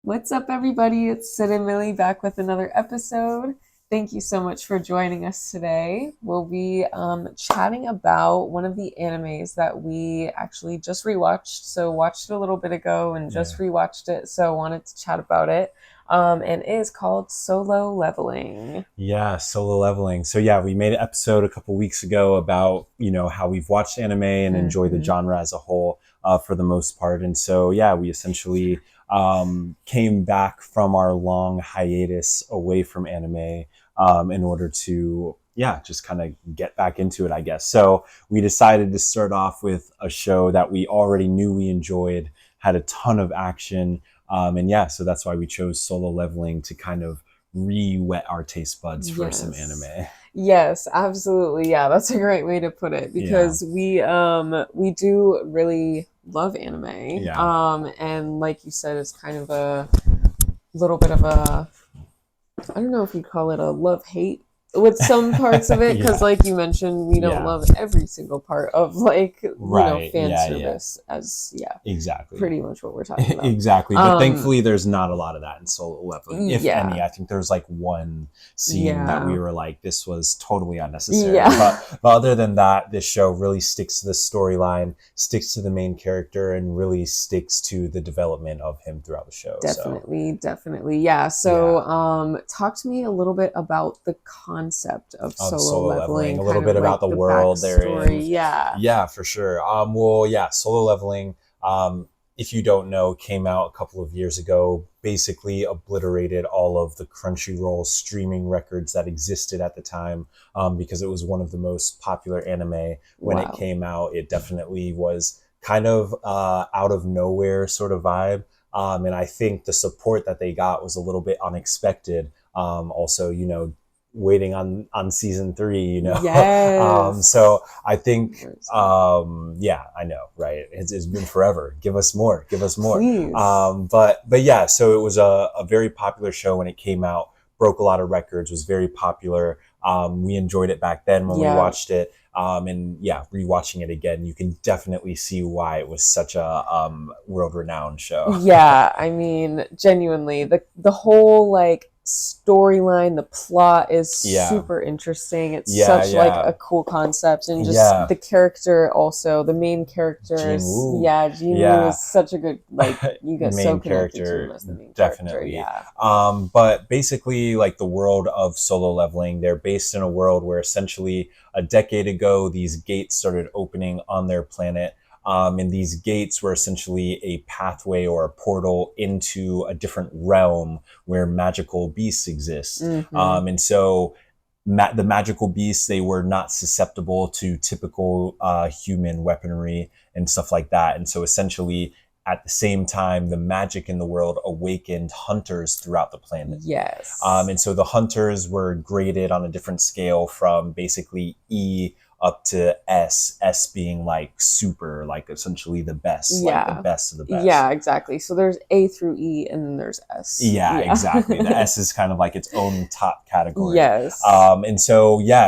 What's up, everybody? It's Sid and Millie back with another episode. Thank you so much for joining us today. We'll be chatting about one of the animes that we actually just rewatched. So, watched it a little bit ago and just rewatched it. So, wanted to chat about it. And it is called Solo Leveling. Yeah, Solo Leveling. So yeah, we made an episode a couple weeks ago about, how we've watched anime and enjoy the genre as a whole for the most part. And so yeah, we essentially came back from our long hiatus away from anime in order to just kind of get back into it, I guess. So we decided to start off with a show that we already knew we enjoyed, had a ton of action. So that's why we chose Solo Leveling to kind of re-wet our taste buds for some anime. Yes, absolutely. Yeah, that's a great way to put it because we do really love anime. And like you said, it's kind of a little bit of a, I don't know if you'd call it a love-hate with some parts of it, because like you mentioned, we don't love every single part of fan service as exactly pretty much what we're talking about. Exactly, but thankfully there's not a lot of that in Solo Leveling, if any. I think there's like one scene that we were like, this was totally unnecessary, but other than that, this show really sticks to the storyline, sticks to the main character, and really sticks to the development of him throughout the show. Definitely. Talk to me a little bit about the concept of Solo Leveling, a little bit about the world they're in. Yeah, for sure. Solo Leveling, if you don't know, came out a couple of years ago, basically obliterated all of the Crunchyroll streaming records that existed at the time, because it was one of the most popular anime when it came out. It definitely was kind of out of nowhere sort of vibe. And I think the support that they got was a little bit unexpected. Also, waiting on season 3, so I think I know, right? It's been forever. Give us more. Please. So it was a very popular show when it came out, broke a lot of records, was very popular. We enjoyed it back then when we watched it. Rewatching it again, you can definitely see why it was such a world-renowned show. Yeah, I mean, genuinely, the whole storyline, the plot is super interesting. It's such a cool concept, and just the character, also the main characters. Jinwoo is such a good, you get so connected to him as the main definitely character. But basically, the world of Solo Leveling, they're based in a world where essentially a decade ago these gates started opening on their planet. And these gates were essentially a pathway or a portal into a different realm where magical beasts exist. And so the magical beasts, they were not susceptible to typical human weaponry and stuff like that. And so essentially, at the same time, the magic in the world awakened hunters throughout the planet. And so the hunters were graded on a different scale, from basically E up to S being super, essentially the best, the best of the best. Yeah, exactly. So there's A through E and then there's S. Exactly. The S is kind of its own top category.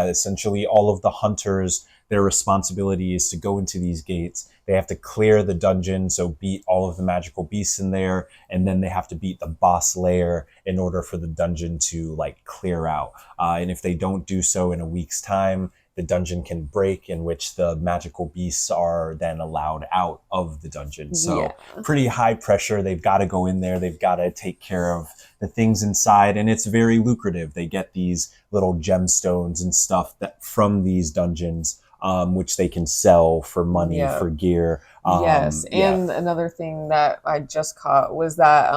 Essentially all of the hunters, their responsibility is to go into these gates. They have to clear the dungeon, so beat all of the magical beasts in there, and then they have to beat the boss lair in order for the dungeon to clear out. And if they don't do so in a week's time, the dungeon can break, in which the magical beasts are then allowed out of the dungeon. So pretty high pressure. They've got to go in there. They've got to take care of the things inside, and it's very lucrative. They get these little gemstones and stuff that from these dungeons, which they can sell for money, for gear. And another thing that I just caught was that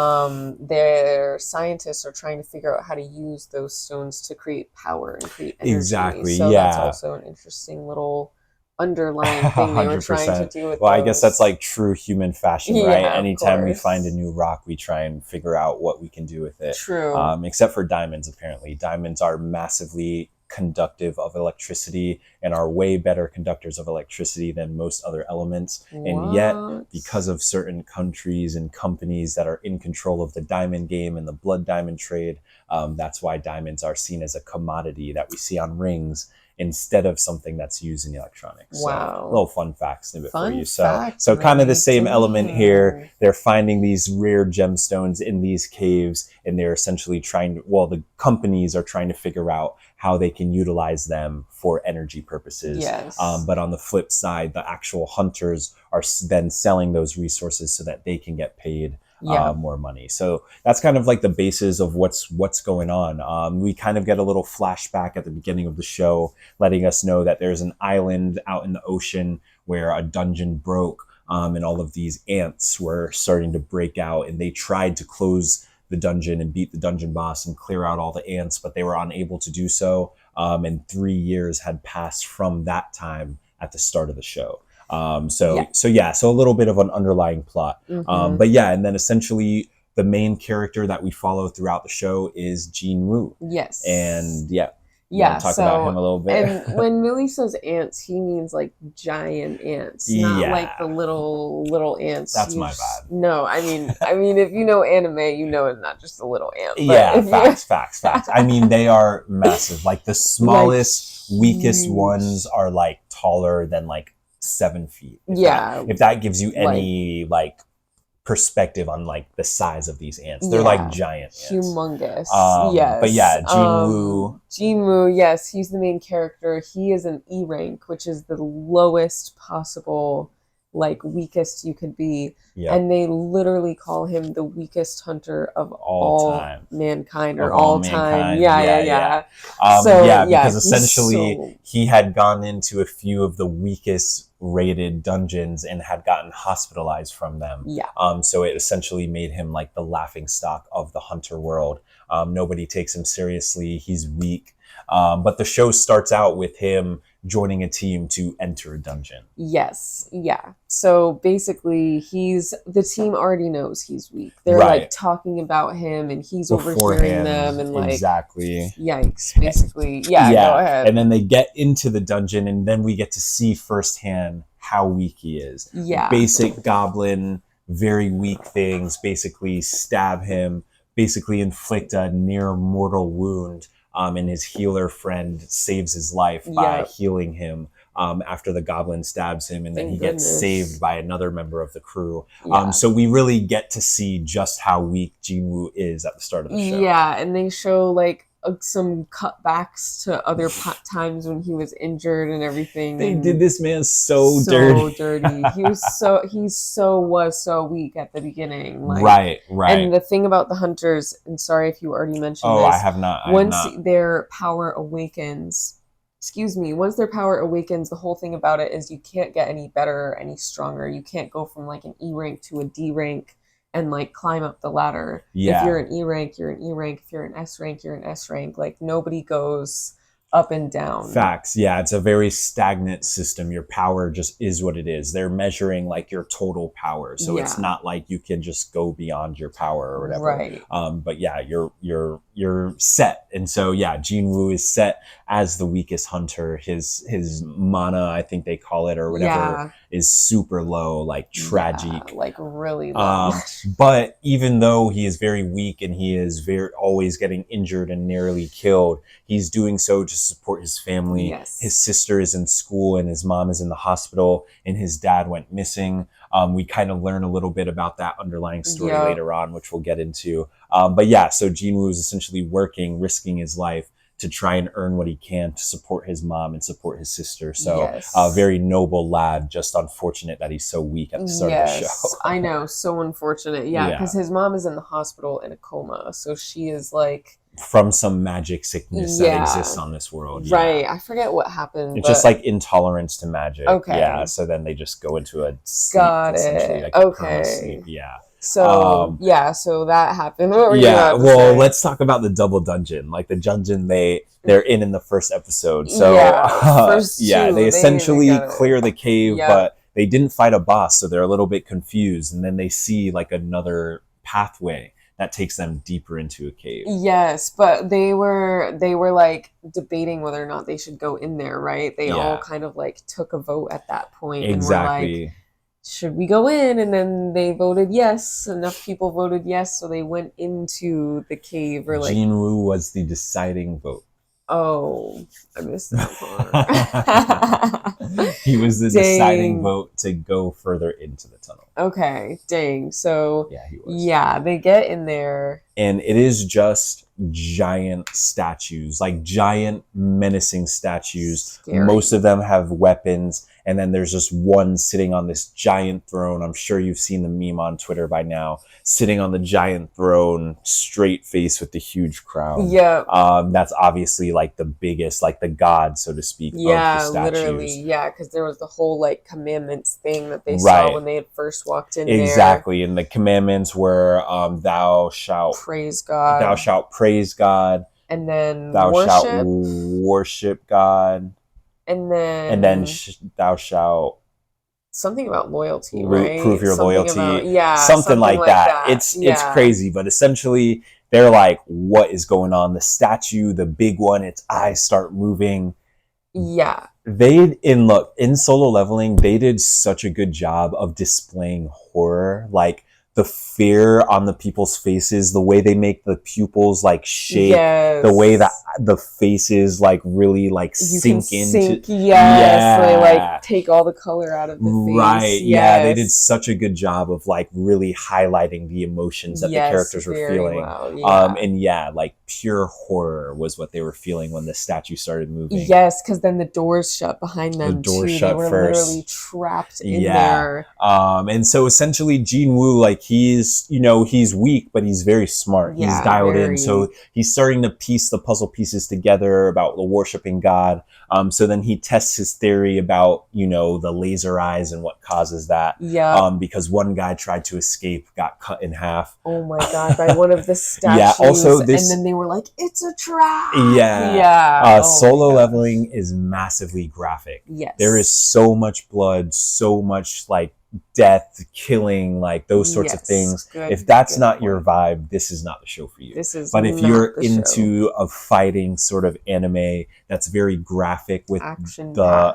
their scientists are trying to figure out how to use those stones to create power and create energy. So that's also an interesting little underlying thing they were trying to do with I guess that's true human fashion, right? Anytime we find a new rock, we try and figure out what we can do with it. True. Except for diamonds, apparently. Diamonds are massively conductive of electricity and are way better conductors of electricity than most other elements. And yet, because of certain countries and companies that are in control of the diamond game and the blood diamond trade, that's why diamonds are seen as a commodity that we see on rings instead of something that's used in electronics. Wow. So, a little fun fact snippet for you. Fact, so kind of the same dang. element here. They're finding these rare gemstones in these caves, and they're essentially trying to, well, the companies are trying to figure out how they can utilize them for energy purposes. Yes. But on the flip side, the actual hunters are then selling those resources so that they can get paid more money. So that's kind of like the basis of what's going on. We kind of get a little flashback at the beginning of the show, letting us know that there's an island out in the ocean where a dungeon broke, and all of these ants were starting to break out, and they tried to close the dungeon and beat the dungeon boss and clear out all the ants, but they were unable to do so. And 3 years had passed from that time at the start of the show. So a little bit of an underlying plot. But yeah, and then essentially the main character that we follow throughout the show is Jin Woo. Yes. And talk so, about him a little bit. And when Millie says ants, he means like giant ants, not like the little ants. That's my bad. No, I mean, if you know anime, you know it's not just a little ant. Facts. I mean, they are massive. Like the smallest, weakest ones are like taller than like 7 feet. If that gives you any like perspective on like the size of these ants. They're like giant ants. Humongous. Yes. But yeah, Jin Woo, yes, he's the main character. He is an E rank, which is the lowest possible, like weakest you could be. And they literally call him the weakest hunter of all time. Mankind or all time. Because essentially he had gone into a few of the weakest rated dungeons and had gotten hospitalized from them. So it essentially made him like the laughing stock of the hunter world. Nobody takes him seriously. He's weak. But the show starts out with him joining a team to enter a dungeon. Yes. Yeah. So basically the team already knows he's weak. They're like talking about him and he's overhearing them and like yikes, basically. Go ahead. And then they get into the dungeon and then we get to see firsthand how weak he is. Basic goblin, very weak things, basically stab him, basically inflict a near mortal wound. And his healer friend saves his life by healing him after the goblin stabs him, and then he gets saved by another member of the crew. So we really get to see just how weak Jin Woo is at the start of the show. And they show like some cutbacks to other times when he was injured and everything. They did this man so dirty. He was so weak at the begining. Like, right. And the thing about the hunters, and sorry if you already mentioned this. I have not. Once their power awakens, the whole thing about it is you can't get any better or any stronger. You can't go from like an E rank to a D rank and like climb up the ladder. If you're an E rank, you're an E rank. If you're an S rank, you're an S rank. Like nobody goes up and down. Facts. Yeah, it's a very stagnant system. Your power just is what it is. They're measuring like your total power. So it's not like you can just go beyond your power or whatever. Right. But yeah, you're set. And so Jin Woo is set as the weakest hunter. His mana, I think they call it or whatever, is super low, like tragic. Like really low. But even though he is very weak and he is always getting injured and nearly killed, he's doing so to support his family. His sister is in school and his mom is in the hospital and his dad went missing. We kind of learn a little bit about that underlying story later on, which we'll get into. So Jin Woo is essentially working, risking his life to try and earn what he can to support his mom and support his sister. So a very noble lad, just unfortunate that he's so weak at the start of the show. I know, so unfortunate. Because his mom is in the hospital in a coma. So she is like... from some magic sickness that exists on this world. Right. I forget what happened. It's just like intolerance to magic. Okay. Yeah. So then they just go into a sleep. Got it. Like okay. Sleep. Yeah. So so that happened. What were you about to say? Let's talk about the double dungeon. Like the dungeon they're in the first episode. So they essentially clear the cave, but they didn't fight a boss, so they're a little bit confused. And then they see like another pathway that takes them deeper into a cave. Yes, but they were like debating whether or not they should go in there, right? They all kind of like took a vote at that point. Exactly. And were like, should we go in? And then they voted yes. Enough people voted yes, so they went into the cave. Or like Jin Woo was the deciding vote. Oh, I missed that part. He was the deciding Dang. vote to go further into the tunnel. Okay, dang. So, Yeah, he was. yeah, they get in there. And it is just giant statues, like giant menacing statues. Scary. Most of them have weapons. And then there's just one sitting on this giant throne. I'm sure you've seen the meme on Twitter by now, sitting on the giant throne, straight face with the huge crown. Yeah. That's obviously like the biggest, like the god, so to speak, of the statues. Literally. Yeah, because there was the whole like commandments thing that they saw when they had first walked in exactly. And the commandments were thou shalt praise God. Thou shalt praise God. And then thou shalt worship God. And then thou shalt something about loyalty, right? Prove your something loyalty. About, something like that. It's crazy, but essentially they're like, what is going on? The statue, the big one, its eyes start moving. Yeah. In Solo Leveling, they did such a good job of displaying horror, like the fear on the people's faces, the way they make the pupils like shake, the way that the faces like really like sink into. They like take all the color out of the face. Right. Yeah, they did such a good job of like really highlighting the emotions that the characters were feeling. Well, and like pure horror was what they were feeling when the statue started moving. Yes, because then the doors shut behind them. They were literally trapped in there. And so essentially Jin Woo, like he's weak, but he's very smart. He's dialed in. So he's starting to piece the puzzle pieces together about the worshiping God. So then he tests his theory about, the laser eyes and what causes that. Yeah. Because one guy tried to escape, got cut in half. Oh my God, by one of the statues. And then they were like, it's a trap. Yeah. Solo Leveling is massively graphic. Yes. There is so much blood, so much like death, killing, like those sorts of things. If that's not your vibe, this is not the show for you. But if you're into a fighting sort of anime that's very graphic with action then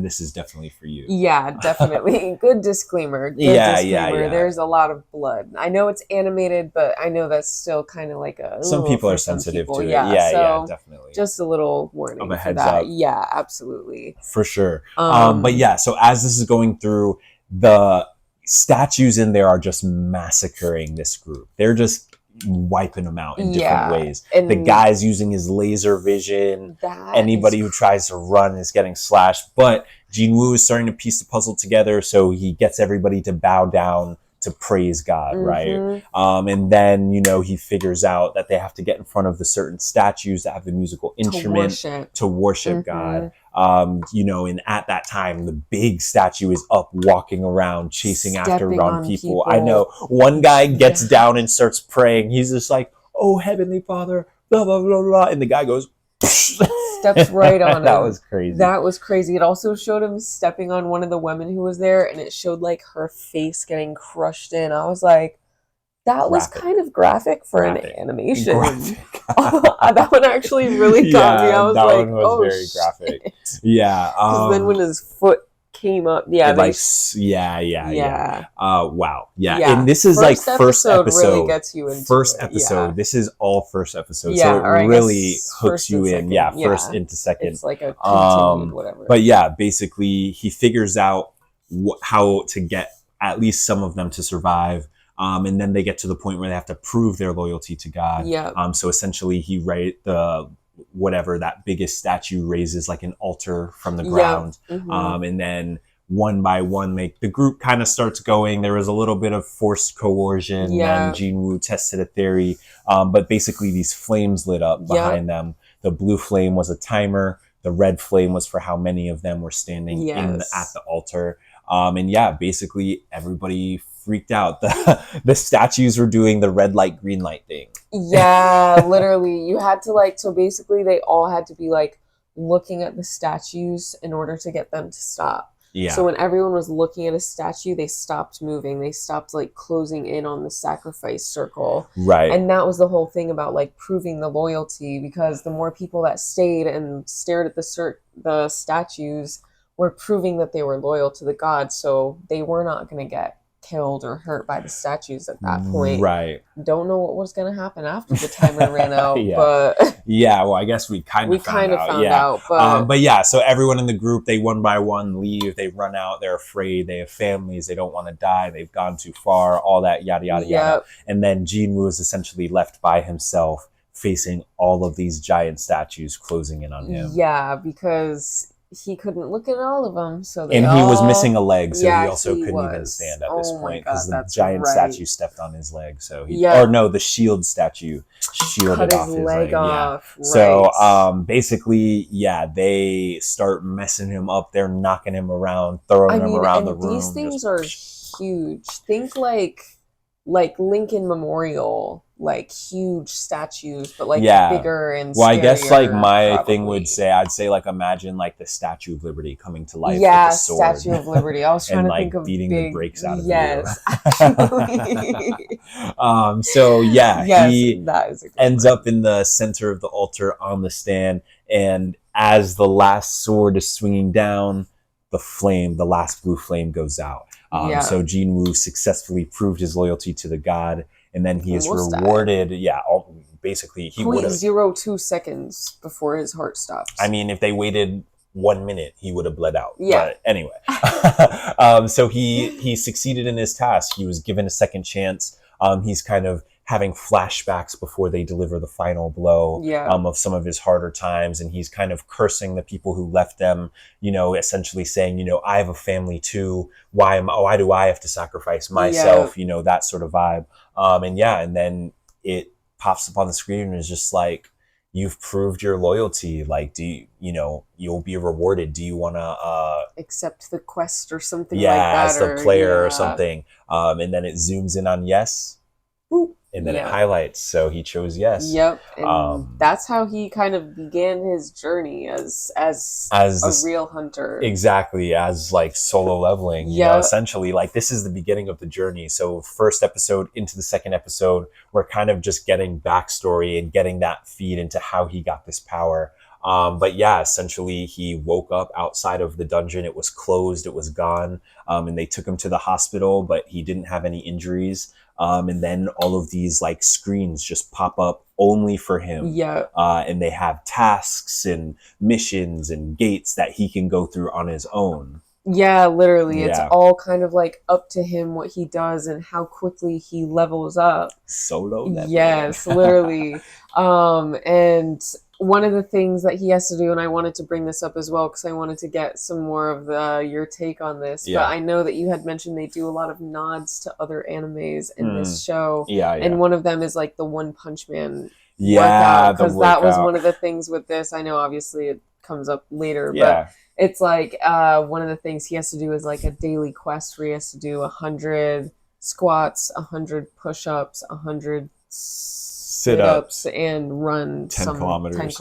this is definitely for you. Yeah, definitely. Good disclaimer. Disclaimer. There's a lot of blood. I know it's animated, but I know that's still kind of like some people are sensitive to it. Definitely. Just a little warning of a heads up. up. Yeah, absolutely. For sure. But yeah, so as this is going through, the statues in there are just massacring this group. They're just wiping them out in different ways. And the guy's using his laser vision. Anybody who tries to run is getting slashed. But Jin Woo is starting to piece the puzzle together, so he gets everybody to bow down to praise God, right? And then, he figures out that they have to get in front of the certain statues that have the musical instrument to worship God. And at that time, the big statue is up walking around, chasing after people. I know. One guy gets down and starts praying. He's just like, oh, Heavenly Father, blah, blah, blah, blah. And the guy goes, steps right on him. That was crazy. That was crazy. It also showed him stepping on one of the women who was there, and it showed like her face getting crushed in. I was like, that was kind of graphic for an animation. That one actually really got me. I was like, one was very graphic. Yeah. Because then when his foot came up, wow. Yeah. And this is like first episode. Really gets you into first episode. This is all first episode. So it really hooks you in. First into second. It's like a continued whatever. But yeah, basically he figures out how to get at least some of them to survive. And then they get to the point where they have to prove their loyalty to God. Yeah. So essentially that biggest statue raises like an altar from the ground. And then one by one, the group kind of starts going. There was a little bit of forced coercion. And Jin Woo tested a theory. But basically these flames lit up behind them. The blue flame was a timer. The red flame was for how many of them were standing at the altar. And basically everybody freaked out. The statues were doing the red light, green light thing. Yeah, literally. You had to so basically they all had to be looking at the statues in order to get them to stop. Yeah. So when everyone was looking at a statue, they stopped moving. They stopped closing in on the sacrifice circle. Right. And that was the whole thing about proving the loyalty, because the more people that stayed and stared at the statues were proving that they were loyal to the god, so they were not going to get killed or hurt by the statues at that point. Right. Don't know what was going to happen after the timer ran out, Yeah. but yeah, well, I guess we kind of found out. But yeah, so everyone in the group, they one by one leave. They run out. They're afraid. They have families. They don't want to die. They've gone too far. All that yada yada yada. And then Jinwoo is essentially left by himself, facing all of these giant statues closing in on him. Yeah, because he couldn't look at all of them, so he was missing a leg, so he also couldn't even stand at this point because the giant statue stepped on his leg. So or no, the shield statue shielded off his leg. Off. Yeah. So basically, yeah, they start messing him up. They're knocking him around, throwing him around the room. These things are huge. Think like Lincoln Memorial, like huge statues, but like bigger and scarier. Well, I guess like my thing would say, I'd say like imagine like the Statue of Liberty coming to life with a sword. Statue of Liberty. I was trying to think of beating the brakes out of you. Actually. So yeah, he that is ends up in the center of the altar on the stand, and as the last sword is swinging down, the last blue flame goes out. So Jinwoo successfully proved his loyalty to the god, and then he is rewarded. Basically, he would have 0.02 seconds before his heart stops. I mean, if they waited 1 minute, he would have bled out. Yeah. But anyway, so he succeeded in his task. He was given a second chance. He's kind of having flashbacks before they deliver the final blow of some of his harder times, and he's kind of cursing the people who left them, essentially saying, I have a family too, why do I have to sacrifice myself, that sort of vibe. And then it pops up on the screen and is just like, you've proved your loyalty, like, do you, you'll be rewarded, do you want to accept the quest or something like that, as the player or something, and then it zooms in on yes. Boop. And then it highlights, so he chose yes. Yep, and that's how he kind of began his journey as a real hunter. Exactly, as like solo leveling. Essentially, like this is the beginning of the journey. So first episode into the second episode, we're kind of just getting backstory and getting that feed into how he got this power. But yeah, essentially he woke up outside of the dungeon. It was closed, it was gone. And they took him to the hospital, but he didn't have any injuries. And then all of these like screens just pop up only for him. And they have tasks and missions and gates that he can go through on his own. Yeah, literally. It's all kind of like up to him what he does and how quickly he levels up. Solo leveling. Yes, literally. And one of the things that he has to do, and I wanted to bring this up as well because I wanted to get some more of your take on this, but I know that you had mentioned they do a lot of nods to other animes in this show. And one of them is like the One Punch Man workout, because that was one of the things with this. I know obviously it comes up later, but it's like one of the things he has to do is like a daily quest where he has to do 100 squats, 100 push-ups, 100 sit-ups, and run 10 kilometers.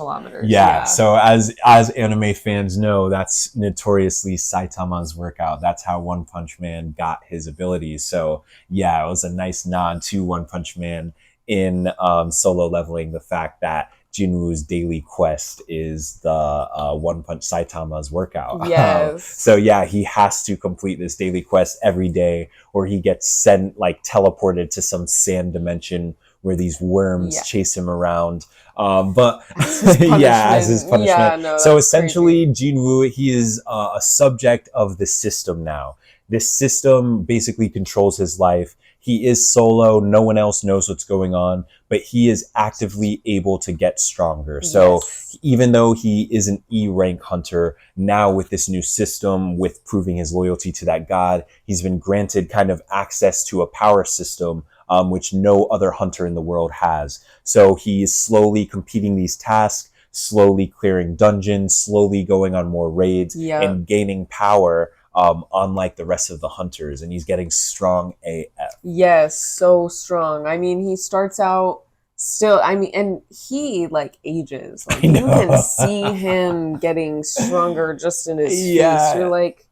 So as anime fans know, that's notoriously Saitama's workout. That's how One Punch Man got his abilities. So yeah, it was a nice nod to One Punch Man in solo leveling, the fact that Jinwoo's daily quest is the One Punch Saitama's workout. So yeah, he has to complete this daily quest every day, or he gets sent, like teleported to some sand dimension where these worms chase him around. But as his punishment. So essentially, Jinwoo, he is a subject of the system now. This system basically controls his life. He is solo. No one else knows what's going on, but he is actively able to get stronger. So even though he is an E rank hunter, now with this new system, with proving his loyalty to that god, he's been granted kind of access to a power system which no other hunter in the world has. So he's slowly completing these tasks, slowly clearing dungeons, slowly going on more raids, and gaining power, unlike the rest of the hunters. And he's getting strong AF. Yes, so strong. I mean, he starts out still, and he like ages. Like, you can see him getting stronger just in his face. You're like,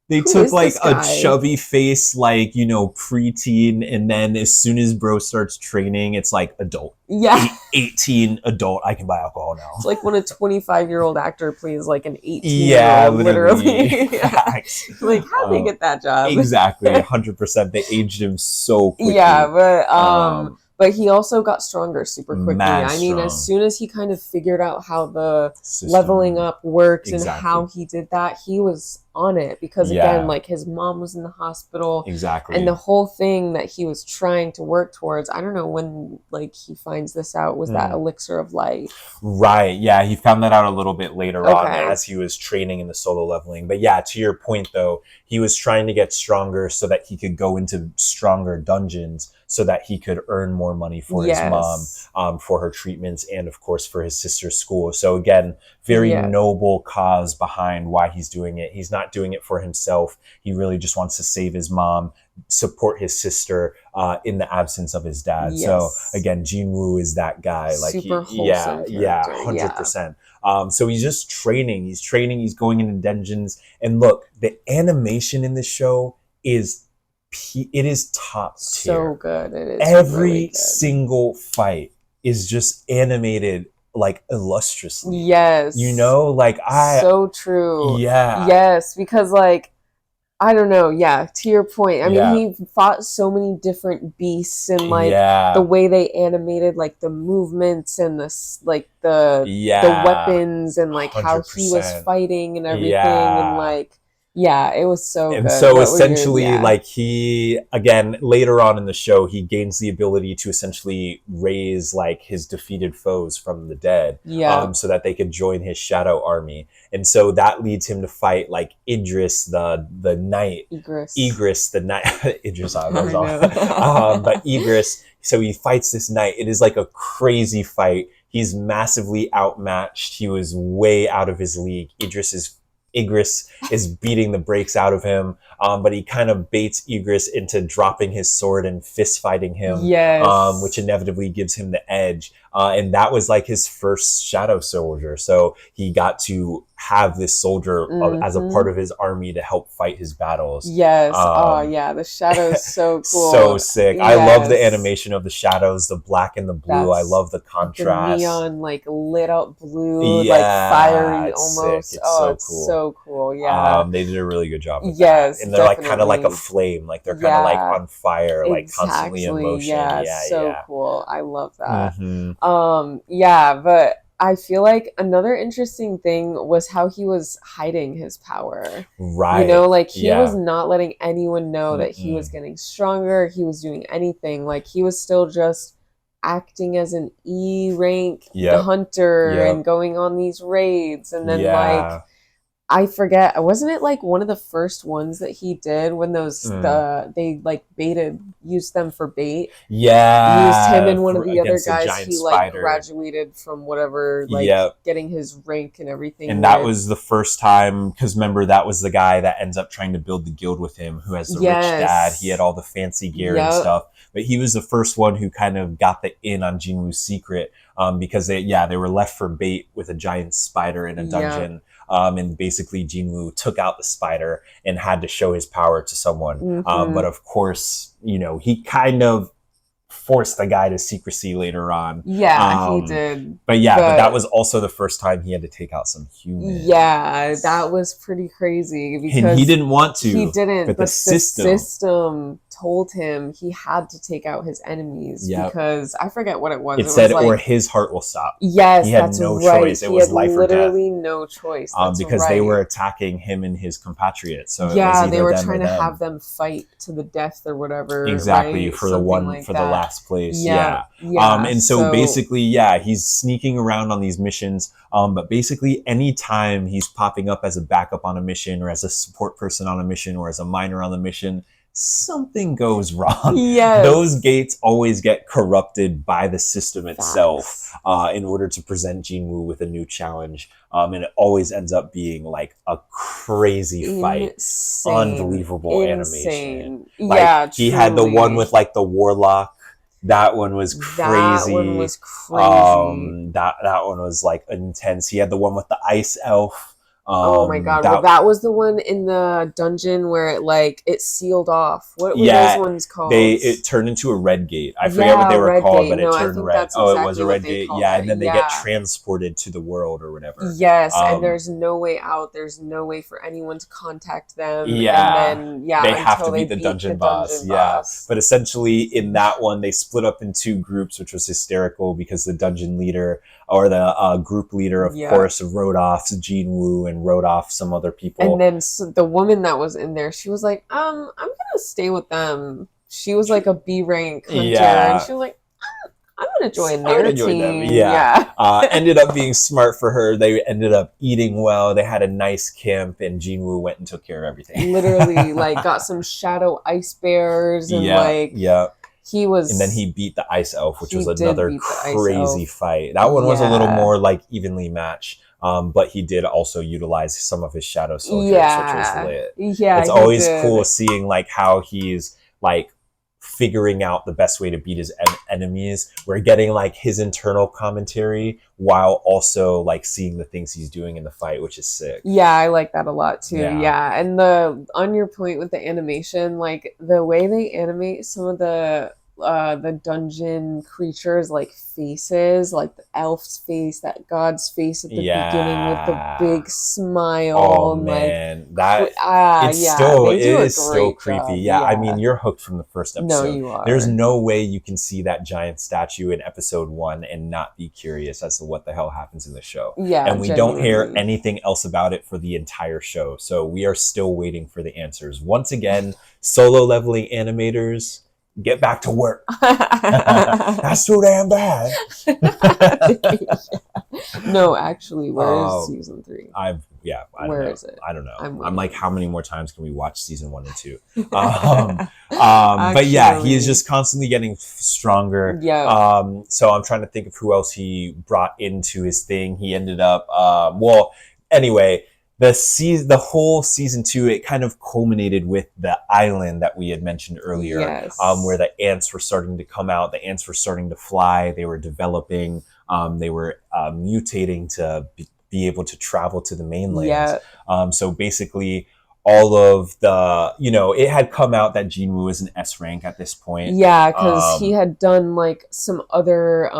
They Who took is like this a guy? chubby face, like, you know, preteen, and then as soon as bro starts training, it's like adult. Yeah. 18 adult, I can buy alcohol now. It's like when a 25-year-old actor plays like an 18-year-old, Yeah, literally. Facts. Like, how'd they get that job? Exactly, 100%. They aged him so quickly. Yeah, but he also got stronger super quickly. Mad I mean, as strong. soon as he kind of figured out how the System. leveling up works and Exactly. how he did that, he was on it because again, like his mom was in the hospital. Exactly. And the whole thing that he was trying to work towards, I don't know when like he finds this out, was that elixir of life. Right. Yeah, he found that out a little bit later on as he was training in the solo leveling. But yeah, to your point though, he was trying to get stronger so that he could go into stronger dungeons so that he could earn more money for his mom, for her treatments, and of course for his sister's school. So again, very noble cause behind why he's doing it. He's not doing it for himself. He really just wants to save his mom, support his sister in the absence of his dad. So again, Jinwoo is that guy. Like, super wholesome character. 100%. So he's just training. He's training. He's going into dungeons. And look, the animation in this show is top tier. So good. It is every really good. Single fight is just animated like illustriously. Yes. You know, like so true. Yeah. Yes, because like I don't know, to your point. I mean, he fought so many different beasts and like the way they animated like the movements and the weapons and like 100%. How he was fighting and everything and like it was so good. And so essentially, like he, again, later on in the show, he gains the ability to essentially raise like his defeated foes from the dead, so that they could join his shadow army. And so that leads him to fight like Idris, the knight. Igris, the knight. Idris, I was off. But Igris, so he fights this knight. It is like a crazy fight. He's massively outmatched. He was way out of his league. Igris is beating the brakes out of him, but he kind of baits Igris into dropping his sword and fist fighting him, which inevitably gives him the edge. And that was like his first shadow soldier. So he got to have this soldier as a part of his army to help fight his battles. Yes. The shadow is so cool. So sick. I love the animation of the shadows, the black and the blue. I love the contrast. The neon, like lit up blue, like fiery almost. Sick. It's so cool. Yeah. They did a really good job with that. And they're like kind of like a flame, like they're kind of like on fire, like constantly in motion. So cool. I love that. But I feel like another interesting thing was how he was hiding his power. Right. You know, like he was not letting anyone know that he was getting stronger, he was doing anything. Like he was still just acting as an E rank hunter and going on these raids. And then like I forget, wasn't it like one of the first ones that he did when those they like used them for bait? Used him and one of the other guys. He like graduated from whatever, like getting his rank and everything. And that was the first time, because remember, that was the guy that ends up trying to build the guild with him, who has the rich dad. He had all the fancy gear and stuff. But he was the first one who kind of got the in on Jinwoo's secret, because they were left for bait with a giant spider in a dungeon. And basically Jinwoo took out the spider and had to show his power to someone. But of course, you know, he kind of forced the guy to secrecy later on. He did. But that was also the first time he had to take out some humans. Yeah, that was pretty crazy. Because and he didn't want to. He didn't, but the system told him he had to take out his enemies because I forget what it was. It said, like, or his heart will stop. Yes, he had no choice. It was life or death. Literally no choice. Because they were attacking him and his compatriots. So they were trying to have them fight to the death or whatever. Exactly, for the one like for the last place. And so basically, he's sneaking around on these missions. But basically, anytime he's popping up as a backup on a mission, or as a support person on a mission, or as a miner on the mission, something goes wrong. Those gates always get corrupted by the system itself in order to present Jinwoo with a new challenge. And it always ends up being like a crazy fight. Unbelievable animation. Like, he had the one with like the warlock. That one was crazy. That one was crazy. That one was like intense. He had the one with the ice elf. Oh my god! Well, that was the one in the dungeon where it sealed off. What were those ones called? It turned into a red gate. I forget what they were called, gate. but it turned red. Exactly it was a red gate. Yeah, and then they get transported to the world or whatever. Yes, and there's no way out. There's no way for anyone to contact them. Yeah, and then they have to beat the dungeon boss. Yeah, but essentially in that one they split up in two groups, which was hysterical because the dungeon leader or the group leader, of course, wrote off Jin Woo and wrote off some other people. And then the woman that was in there, she was like, I'm gonna stay with them. She was like a B rank hunter, and she was like, I'm gonna join their team. Ended up being smart for her. They ended up eating well. They had a nice camp, and Jin Woo went and took care of everything. Literally, got some shadow ice bears, and he was, and then he beat the ice elf, which was another crazy fight. That one was a little more evenly matched. But he did also utilize some of his shadow soldiers, which was lit. It's always cool seeing how he's figuring out the best way to beat his enemies. We're getting his internal commentary while also seeing the things he's doing in the fight, which is sick. Yeah, I like that a lot too. Yeah. And on your point with the animation, the way they animate some of the dungeon creatures, faces, the elf's face, that god's face at the beginning with the big smile. Oh man, it is still creepy. I mean, you're hooked from the first episode. No, you are. There's no way you can see that giant statue in episode 1 and not be curious as to what the hell happens in the show. And we don't hear anything else about it for the entire show, so we are still waiting for the answers. Once again, Solo Leveling animators, get back to work. That's too damn bad. No, actually, where is season 3? Where is it? I don't know. I'm like, how many more times can we watch season 1 and 2? But yeah, he is just constantly getting stronger. So I'm trying to think of who else he brought into his thing. He ended up, anyway, the whole season 2, it kind of culminated with the island that we had mentioned earlier, where the ants were starting to come out. The ants were starting to fly. They were developing. They were mutating to be able to travel to the mainland. So basically, all of the, it had come out that Jin Woo is an S rank at this point. Yeah, because he had done some other,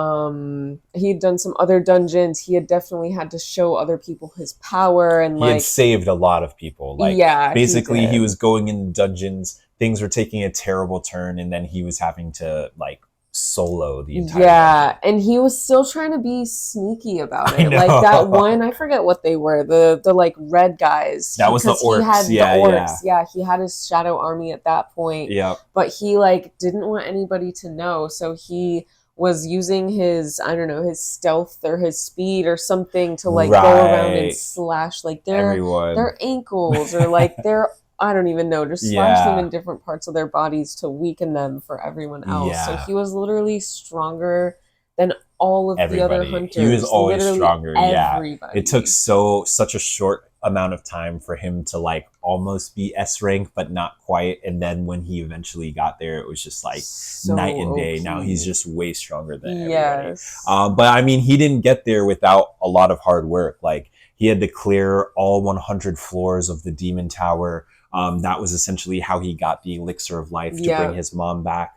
dungeons. He had definitely had to show other people his power, and he had saved a lot of people. Basically, he was going in dungeons. Things were taking a terrible turn, and then he was having to solo the entire dungeon. And he was still trying to be sneaky about it. That one, I forget what they were, the red guys. That was the orcs. He had the orcs. He had his shadow army at that point. But he didn't want anybody to know, so he was using his, I don't know, his stealth or his speed or something to go around and slash their ankles or their, I don't even know, just slash them in different parts of their bodies to weaken them for everyone else. So he was literally stronger than all of the other hunters. He was always stronger. It took such a short amount of time for him to almost be S rank, but not quite. And then when he eventually got there, it was just night and day. Now he's just way stronger than everybody. But I mean, he didn't get there without a lot of hard work. He had to clear all 100 floors of the demon tower. That was essentially how he got the elixir of life to bring his mom back.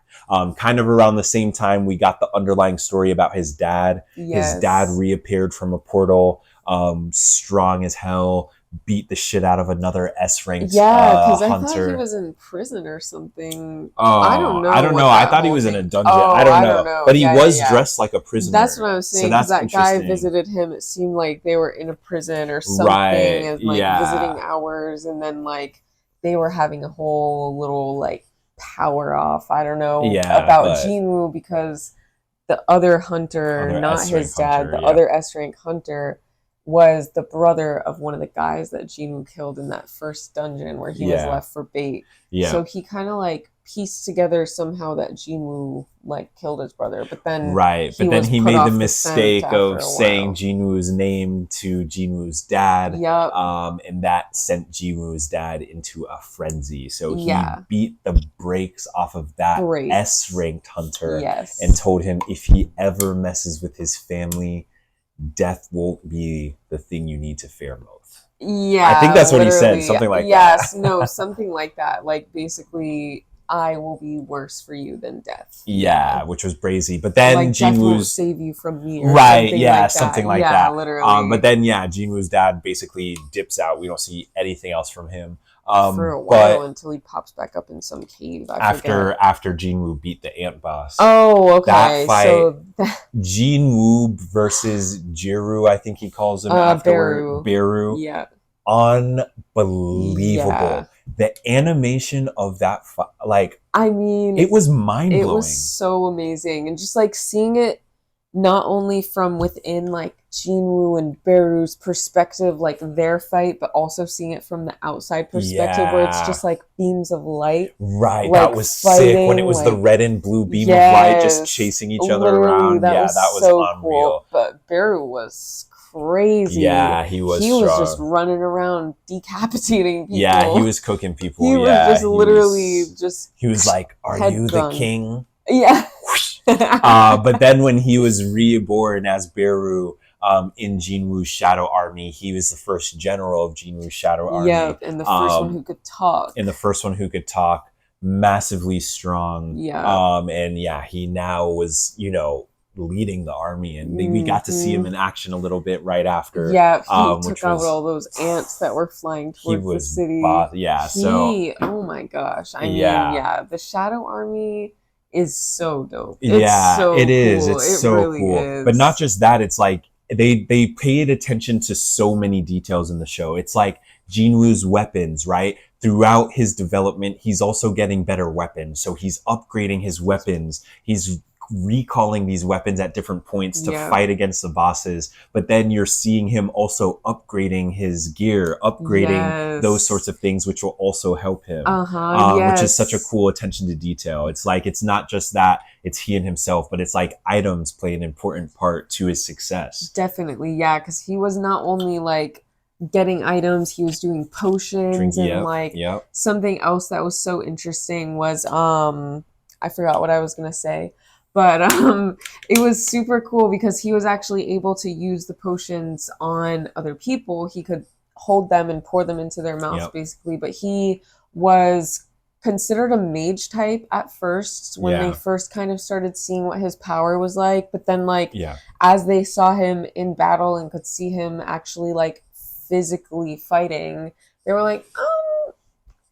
Kind of around the same time, we got the underlying story about his dad. His dad reappeared from a portal, strong as hell, beat the shit out of another S-ranked because I hunter. thought he was in prison or something. I don't know. I thought he was in a dungeon. I don't know. But he was dressed like a prisoner. That's what I was saying. Because that guy visited him. It seemed like they were in a prison or something. And visiting hours. And then they were having a whole little power off. I don't know about Jin Woo, because the other hunter, not his dad, the other S rank hunter, was the brother of one of the guys that Jin Woo killed in that first dungeon where he was left for bait. So he kind of pieced together somehow that Jin Woo killed his brother, but then he made the mistake of saying Jin Woo's name to Jin Woo's dad. And that sent Jin Woo's dad into a frenzy. So he beat the brakes off of that S-ranked hunter and told him if he ever messes with his family, death won't be the thing you need to fear most. I think Yeah, that's what he said, literally. something like Yes, that. no, something like that. Like basically, I will be worse for you than death. Yeah, Yeah. which was brazy. But then Like death won't Jinwoo's save you from me or right, something yeah, like something that. like Yeah, that. But literally. then yeah, Jinwoo's dad basically dips out. We don't see anything else from him. For a while But until he pops back up in some cave. I forget. after Jinwoo beat the ant boss, Oh, that okay. fight, So Jinwoo versus Jiru, I think he calls him afterward, Beru. Beru, Yeah. Yeah. unbelievable. The animation of that like I mean, it was mind it was blowing. so amazing. And just like seeing it not only from within like Jinwoo and Beru's perspective, like their fight, but also seeing it from the outside perspective where it's Yeah. just like beams of light, Right, that like was sick when it fighting, was the like red and blue beam of light just yes, chasing each other literally around. that Yeah, was that was so cool. unreal. But Beru was crazy. Yeah, he was He was just strong. running around decapitating Yeah, he people. was cooking people. He was Yeah, just literally just he was like, "Are head you the gone. king?" Yeah. But then when he was reborn as Beru in Jinwoo's Shadow Army, he was the first general of Jinwoo's Shadow Army. Yep, and the first one who could talk. And the first one who could talk, massively strong. Yeah. And yeah, he now was, leading the army, and we got to see him in action a little bit right after. Yeah, he Which took out all those ants that were flying towards the city. Oh my gosh. I mean, yeah, the Shadow Army is so dope. It's so it is. cool. It's It so really cool. is. But not just that, it's like they paid attention to so many details in the show. It's like Jinwoo's weapons, right? Throughout his development, he's also getting better weapons. So he's upgrading his weapons. He's recalling these weapons at different points to fight against the bosses. But then you're seeing him also upgrading his gear, upgrading those sorts of things, which will also help him. Which is such a cool attention to detail. It's like, it's not just that it's he and himself, but it's like items play an important part to his success. Definitely, yeah, because he was not only like getting items, he was doing potions and something else that was so interesting was I forgot what I was gonna say, but it was super cool because he was actually able to use the potions on other people. He could hold them and pour them into their mouths basically, but he was considered a mage type at first when they first kind of started seeing what his power was like, but then like as they saw him in battle and could see him actually like physically fighting, they were like,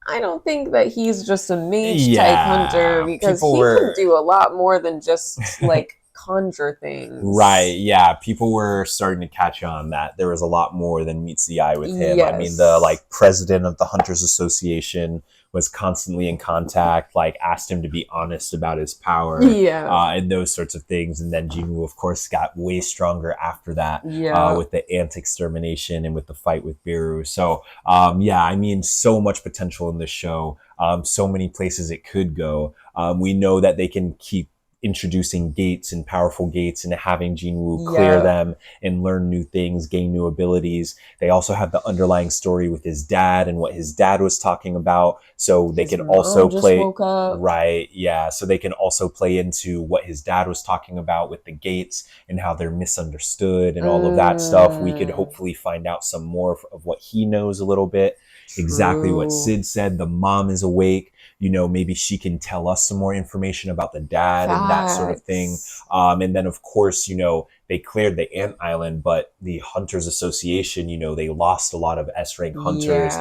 I don't think that he's just a mage type hunter, because he can do a lot more than just like conjure things. Right, yeah. People were starting to catch on that there was a lot more than meets the eye with him. I mean, the like president of the Hunters Association was constantly in contact, like asked him to be honest about his power, and those sorts of things. And then Jinwoo, of course, got way stronger after that, with the ant extermination and with the fight with Beru. So, I mean, so much potential in this show. So many places it could go. We know that they can keep introducing gates and powerful gates and having Jinwoo clear them and learn new things, gain new abilities. They also have the underlying story with his dad and what his dad was talking about. So they can also play so they can also play into what his dad was talking about with the gates and how they're misunderstood and all of that stuff. We could hopefully find out some more of what he knows a little bit. Exactly what Sid said. The mom is awake. Maybe she can tell us some more information about the dad and that sort of thing. And then, of course, they cleared the Ant Island, but the Hunters Association, they lost a lot of S-rank hunters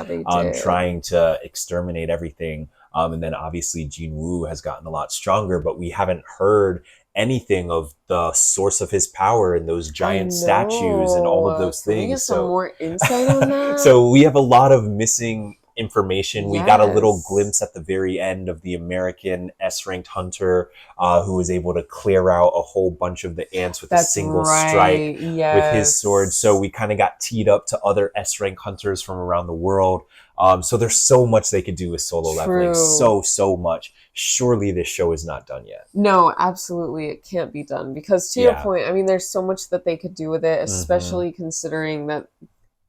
trying to exterminate everything. And then, obviously, Jinwoo has gotten a lot stronger, but we haven't heard anything of the source of his power and those giant statues and all of those things. Can we get some more insight on that? So we have a lot of missing information. We got a little glimpse at the very end of the American S-ranked hunter who was able to clear out a whole bunch of the ants with a single strike with his sword. So we kind of got teed up to other S-ranked hunters from around the world. So there's so much they could do with solo leveling. So much. Surely this show is not done yet. No, absolutely. It can't be done because to your point, I mean, there's so much that they could do with it, especially considering that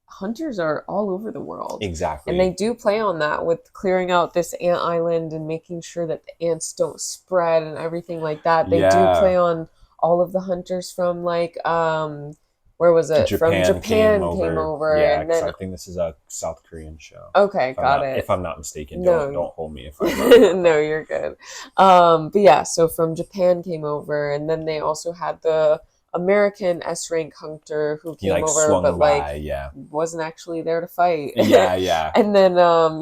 hunters are all over the world. Exactly. And they do play on that with clearing out this ant island and making sure that the ants don't spread and everything like that. They do play on all of the hunters from like where was it? From Japan Japan came over, Yeah, and 'cause then I think this is a South Korean show. okay, got it. If I'm not mistaken, No, don't hold me if I'm wrong. no, you're good. But yeah, so from Japan came over, and then they also had the American S rank hunter who He came like over, swung but like by, yeah. wasn't actually there to fight. Yeah, yeah. And then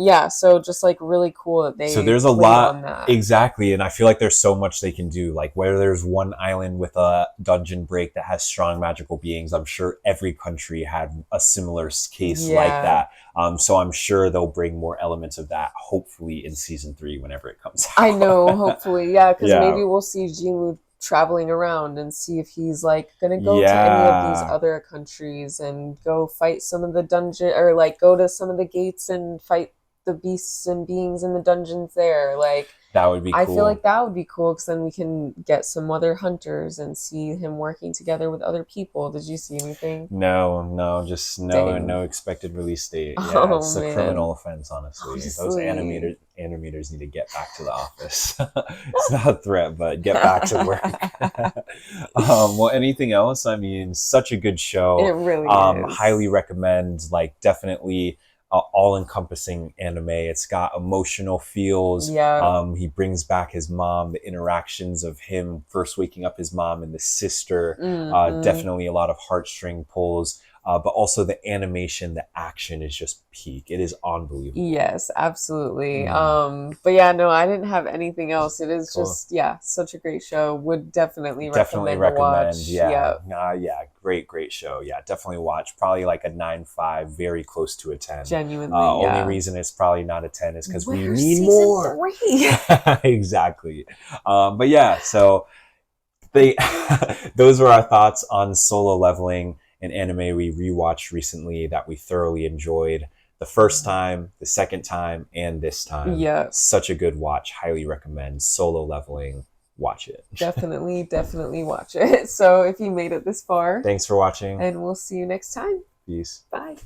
yeah, so just like really cool that they So there's a played lot on that. exactly, and I feel like there's so much they can do. Like where there's one island with a dungeon break that has strong magical beings, I'm sure every country had a similar case like that. So I'm sure they'll bring more elements of that, hopefully in season 3 whenever it comes out. I know, hopefully, yeah, because Yeah. maybe we'll see Jinwoo traveling around and see if he's like gonna go to any of these other countries and go fight some of the dungeon, or like go to some of the gates and fight the beasts and beings in the dungeons there. Like that would be cool. I feel like that would be cool because then we can get some other hunters and see him working together with other people. Did you see anything? No, just no expected release date. Yeah, Oh, it's a man. Criminal offense, honestly. Those animators need to get back to the office. It's not a threat, but get back to work. Well, anything else? I mean, such a good show. It really is. Highly recommend. Like, definitely all-encompassing anime. It's got emotional feels. Yeah. He brings back his mom, the interactions of him first waking up his mom and the sister. Definitely a lot of heartstring pulls. But also the animation, the action is just peak. It is unbelievable. Yes, absolutely. But yeah, no, I didn't have anything else. It is just, yeah, such a great show. Would definitely recommend. Watch. Yeah. Yeah, great show. Yeah, definitely watch. Probably like a 9.5, very close to a 10. Genuinely, Only reason it's probably not a 10 is because we need more. 3? Exactly. But yeah, so those were our thoughts on Solo Leveling, an anime we rewatched recently that we thoroughly enjoyed the first time, the second time, and this time. Yeah. Such a good watch. Highly recommend Solo Leveling. Watch it. Definitely watch it. So if you made it this far, thanks for watching. And we'll see you next time. Peace. Bye.